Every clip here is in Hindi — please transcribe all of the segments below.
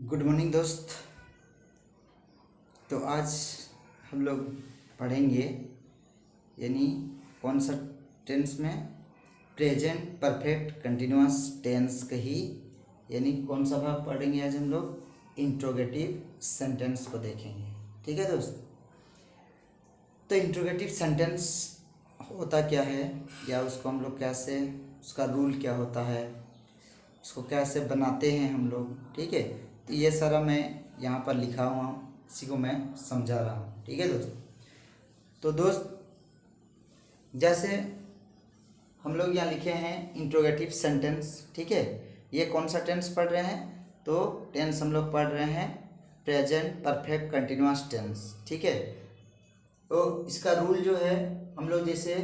गुड मॉर्निंग दोस्त। तो आज हम लोग पढ़ेंगे यानी कौन सा टेंस में प्रेजेंट परफेक्ट कंटिन्यूअस टेंस का ही यानी कौन सा भाग पढ़ेंगे। आज हम लोग इंट्रोगेटिव सेंटेंस को देखेंगे। ठीक है दोस्त। तो इंट्रोगेटिव सेंटेंस होता क्या है या उसको हम लोग कैसे, उसका रूल क्या होता है, उसको कैसे बनाते हैं हम लोग। ठीक है। तो ये सारा मैं यहाँ पर लिखा हुआ हूँ, इसी को मैं समझा रहा हूँ। ठीक है दोस्त। तो दोस्त जैसे हम लोग यहाँ लिखे हैं इंट्रोगेटिव सेंटेंस। ठीक है। ये कौन सा टेंस पढ़ रहे हैं? तो टेंस हम लोग पढ़ रहे हैं प्रेजेंट परफेक्ट कंटिन्यूअस टेंस। ठीक है। तो इसका रूल जो है हम लोग जैसे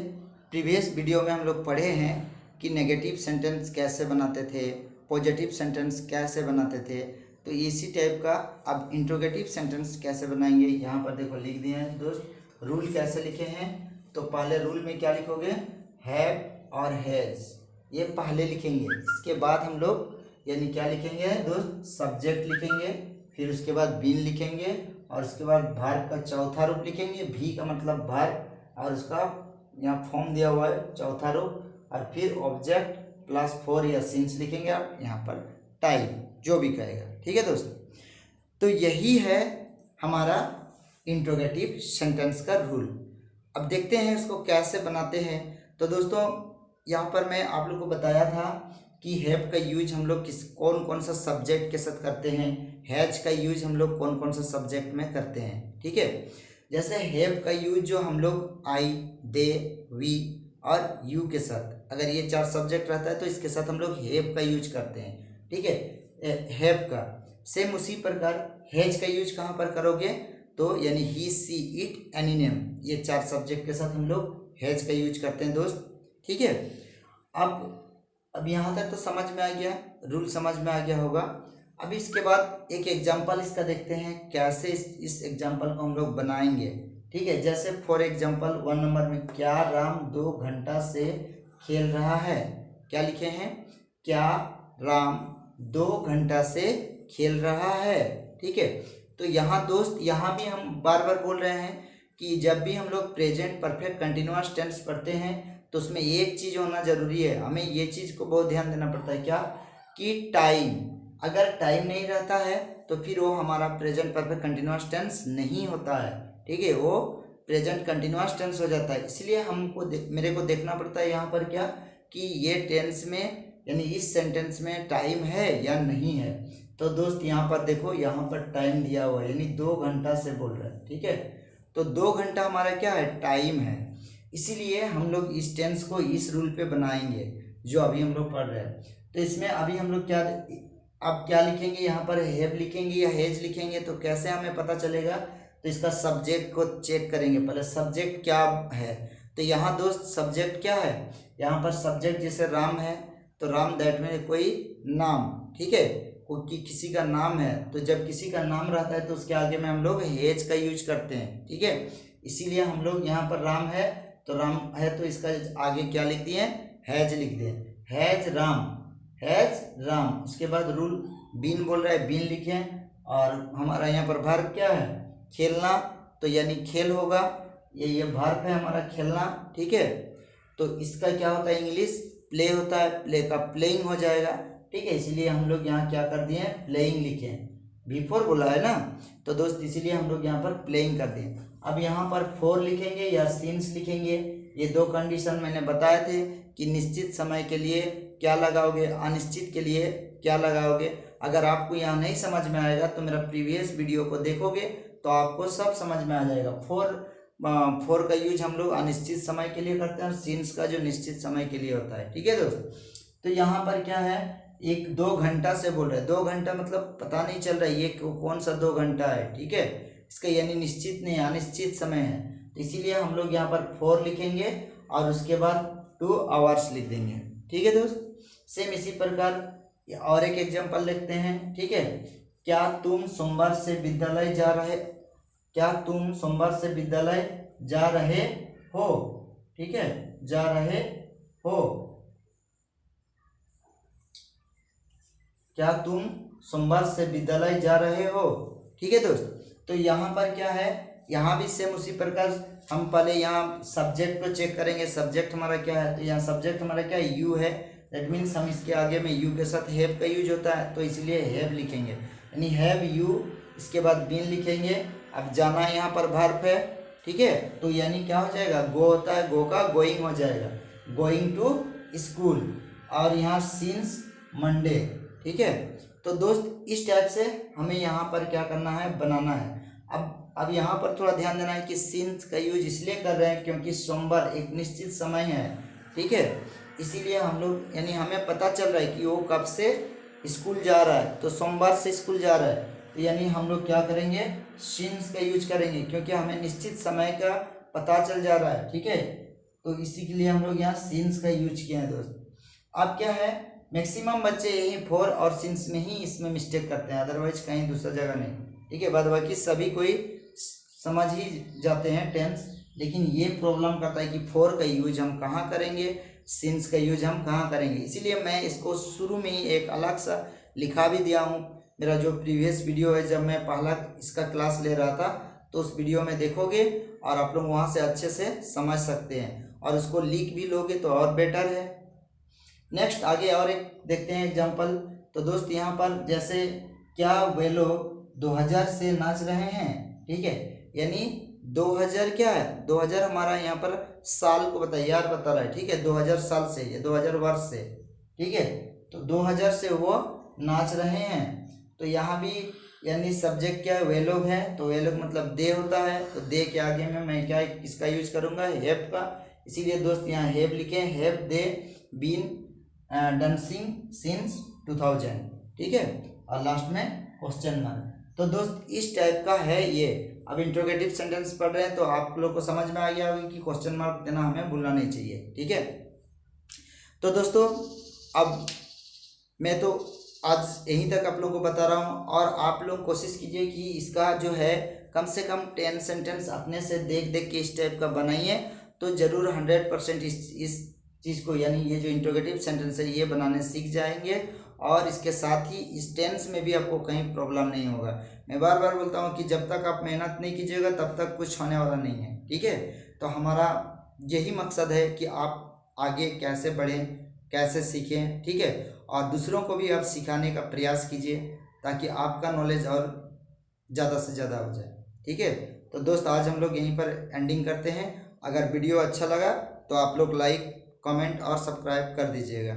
प्रीवियस वीडियो में हम लोग पढ़े हैं कि नेगेटिव सेंटेंस कैसे बनाते थे, पॉजिटिव सेंटेंस कैसे बनाते थे। तो इसी टाइप का अब इंट्रोगेटिव सेंटेंस कैसे बनाएंगे, यहाँ पर देखो लिख दिए हैं दोस्त। रूल कैसे लिखे हैं? तो पहले रूल में क्या लिखोगे? हैव और हैज, ये पहले लिखेंगे। इसके बाद हम लोग यानी क्या लिखेंगे दोस्त? सब्जेक्ट लिखेंगे। फिर उसके बाद बीन लिखेंगे और उसके बाद वर्ब का चौथा रूप लिखेंगे। भी का मतलब वर्ब और उसका यहाँ फॉर्म दिया हुआ है चौथा रूप, और फिर ऑब्जेक्ट प्लस फॉर या सिंस लिखेंगे आप यहाँ पर टाइम जो भी कहेगा। ठीक है दोस्त। तो यही है हमारा इंट्रोगेटिव सेंटेंस का रूल। अब देखते हैं इसको कैसे बनाते हैं। तो दोस्तों यहाँ पर मैं आप लोग को बताया था कि हैव का यूज हम लोग कौन कौन सा सब्जेक्ट के साथ करते हैं, हैज का यूज हम लोग कौन कौन सा सब्जेक्ट में करते हैं। ठीक है। जैसे हैव का यूज जो हम लोग आई, दे, वी और यू के साथ, अगर ये चार सब्जेक्ट रहता है तो इसके साथ हम लोग हैव का यूज करते हैं। ठीक है। हैव का सेम उसी प्रकार हैज का यूज कहाँ पर करोगे? तो यानी ही, सी, इट, एनी, नेम, ये चार सब्जेक्ट के साथ हम लोग हैज का यूज करते हैं दोस्त। ठीक है। अब यहाँ तक तो समझ में आ गया, रूल समझ में आ गया होगा। अब इसके बाद एक एग्जांपल इसका देखते हैं कैसे इस एग्जांपल को हम लोग बनाएंगे। ठीक है। जैसे फॉर एग्जांपल 1 नंबर में, क्या राम 2 घंटा से खेल रहा है? क्या लिखे हैं? क्या राम 2 घंटा से खेल रहा है। ठीक है। तो यहाँ दोस्त यहाँ भी हम बार बार बोल रहे हैं कि जब भी हम लोग प्रेजेंट परफेक्ट कंटिन्यूअस टेंस पढ़ते हैं तो उसमें एक चीज़ होना जरूरी है, हमें ये चीज़ को बहुत ध्यान देना पड़ता है। क्या? कि टाइम, अगर टाइम नहीं रहता है तो फिर वो हमारा प्रेजेंट परफेक्ट कंटिन्यूअस टेंस नहीं होता है। ठीक है। वो प्रेजेंट कंटिन्यूअस टेंस हो जाता है। इसलिए हमको मेरे को देखना पड़ता है यहाँ पर क्या कि ये टेंस में यानी इस सेंटेंस में टाइम है या नहीं है। तो दोस्त यहाँ पर देखो, यहाँ पर टाइम दिया हुआ है यानी 2 घंटा से बोल रहा है। ठीक है। तो 2 घंटा हमारा क्या है? टाइम है। इसीलिए हम लोग इस टेंस को इस रूल पे बनाएंगे जो अभी हम लोग पढ़ रहे हैं। तो इसमें अभी हम लोग क्या अब क्या लिखेंगे? यहाँ पर हैव लिखेंगे या हैज लिखेंगे। तो कैसे हमें पता चलेगा? तो इसका सब्जेक्ट को चेक करेंगे। पहले सब्जेक्ट क्या है? तो यहाँ दोस्त सब्जेक्ट क्या है? यहाँ पर सब्जेक्ट जैसे राम है तो राम दैट में कोई नाम। ठीक है। कोई किसी का नाम है तो जब किसी का नाम रहता है तो उसके आगे में हम लोग हैज का यूज करते हैं। ठीक है। इसीलिए हम लोग यहाँ पर राम है तो राम है तो इसका आगे क्या लिख दिए? हैज लिख दिए। Has Ram, has Ram. उसके बाद रूल बीन बोल रहा है, बीन लिखे। और हमारा यहाँ पर वर्ब क्या है? खेलना, तो यानी खेल होगा। ये वर्ब है हमारा खेलना। ठीक है। तो इसका क्या होता है? इंग्लिश प्ले होता है, प्ले का प्लेइंग हो जाएगा। ठीक है। इसीलिए हम लोग यहाँ क्या कर दिए? प्लेइंग लिखे। बिफोर बोला है ना, तो दोस्त इसीलिए हम लोग यहाँ पर प्लेइंग कर दिए। अब यहाँ पर फोर लिखेंगे या सिंस लिखेंगे, ये दो कंडीशन मैंने बताए थे कि निश्चित समय के लिए क्या लगाओगे, अनिश्चित के लिए क्या लगाओगे। अगर आपको यहाँ नहीं समझ में आएगा तो मेरा प्रीवियस वीडियो को देखोगे तो आपको सब समझ में आ जाएगा। फोर का यूज हम लोग अनिश्चित समय के लिए करते हैं और सिंस का जो निश्चित समय के लिए होता है। ठीक है दोस्त। तो यहाँ पर क्या है? 2 घंटा से बोल रहे हैं। 2 घंटा मतलब पता नहीं चल रहा है ये कौन सा 2 घंटा है। ठीक है। इसका यानी निश्चित नहीं, अनिश्चित समय है। तो इसीलिए हम लोग यहाँ पर 4 लिखेंगे और उसके बाद 2 आवर्स लिख देंगे। ठीक है दोस्त। सेम इसी प्रकार और एक एग्जांपल देखते हैं। ठीक है। क्या तुम सोमवार से विद्यालय जा रहे, क्या तुम सोमवार से विद्यालय जा रहे हो? ठीक है, जा रहे हो। क्या तुम सोमवार से विद्यालय जा रहे हो। ठीक है दोस्त, तो यहाँ पर क्या है, यहाँ भी सेम उसी प्रकार हम पहले यहाँ सब्जेक्ट को चेक करेंगे। सब्जेक्ट हमारा क्या है, तो यहाँ सब्जेक्ट हमारा क्या है, यू है। दैट मीन्स हम इसके आगे में यू के साथ हैव का यूज होता है, तो इसलिए हैव लिखेंगे, यानी हैव यू, इसके बाद बीन लिखेंगे। अब जाना यहाँ पर वर्ब है, ठीक है, तो यानी क्या हो जाएगा, गो होता है, गो का गोइंग हो जाएगा, गोइंग टू स्कूल। और यहाँ सिंस मंडे। ठीक है, तो दोस्त इस टाइप से हमें यहाँ पर क्या करना है, बनाना है। अब यहाँ पर थोड़ा ध्यान देना है कि सिंस का यूज इसलिए कर रहे हैं क्योंकि सोमवार एक निश्चित समय है। ठीक है, इसीलिए हम लोग, यानी हमें पता चल रहा है कि वो कब से स्कूल जा रहा है, तो सोमवार से स्कूल जा रहा है, तो यानी हम लोग क्या करेंगे, सिंस का यूज करेंगे, क्योंकि हमें निश्चित समय का पता चल जा रहा है। ठीक है, तो इसी के लिए हम लोग यहाँ सिंस का यूज किए हैं दोस्त। अब क्या है, मैक्सिमम बच्चे यही फॉर और सिंस में ही इसमें मिस्टेक करते हैं, अदरवाइज कहीं दूसरा जगह नहीं। ठीक है, बाद बाकी सभी कोई समझ ही जाते हैं टेंस, लेकिन ये प्रॉब्लम करता है कि फॉर का यूज हम कहाँ करेंगे, सिंस का यूज हम कहाँ करेंगे। इसीलिए मैं इसको शुरू में ही एक अलग सा लिखा भी दिया हूँ। मेरा जो प्रीवियस वीडियो है, जब मैं पहला इसका क्लास ले रहा था, तो उस वीडियो में देखोगे और आप लोग वहाँ से अच्छे से समझ सकते हैं, और उसको लिख भी लोगे तो और बेटर है। नेक्स्ट आगे और एक देखते हैं एग्जाम्पल। तो दोस्त यहाँ पर जैसे, क्या वे लोग 2000 से नाच रहे हैं। ठीक है, यानी 2000 क्या है, 2000 हमारा यहाँ पर साल को यार बता रहा है। ठीक है, 2000 साल से, ये 2000 वर्ष से। ठीक है, तो 2000 से वो नाच रहे हैं, तो यहाँ भी यानी सब्जेक्ट क्या है, वे लोग है, तो वे लोग मतलब दे होता है, तो दे के आगे में मैं क्या किसका यूज करूँगा, हैव का। इसीलिए दोस्त यहाँ हैव लिखे, have they been dancing since 2000। ठीक है, और लास्ट में क्वेश्चन मार्क। तो दोस्त इस टाइप का है ये। अब इंट्रोगेटिव सेंटेंस पढ़ रहे हैं तो आप लोग को समझ में आ गया होगा कि क्वेश्चन मार्क देना हमें भूलना नहीं चाहिए। ठीक है, तो दोस्तों अब मैं तो आज यहीं तक आप लोगों को बता रहा हूँ, और आप लोग कोशिश कीजिए कि इसका जो है कम से कम 10 सेंटेंस अपने से देख देख के इस टाइप का बनाइए, तो ज़रूर 100% इस चीज़ को, यानी ये जो इंट्रोगेटिव सेंटेंस है ये बनाने सीख जाएंगे, और इसके साथ ही इस टेंस में भी आपको कहीं प्रॉब्लम नहीं होगा। मैं बार बार बोलता हूँ कि जब तक आप मेहनत नहीं कीजिएगा तब तक कुछ होने वाला नहीं है। ठीक है, तो हमारा यही मकसद है कि आप आगे कैसे बढ़ें, कैसे सीखें। ठीक है, और दूसरों को भी आप सिखाने का प्रयास कीजिए, ताकि आपका नॉलेज और ज़्यादा से ज़्यादा हो जाए। ठीक है, तो दोस्त आज हम लोग यहीं पर एंडिंग करते हैं। अगर वीडियो अच्छा लगा तो आप लोग लाइक, कमेंट और सब्सक्राइब कर दीजिएगा।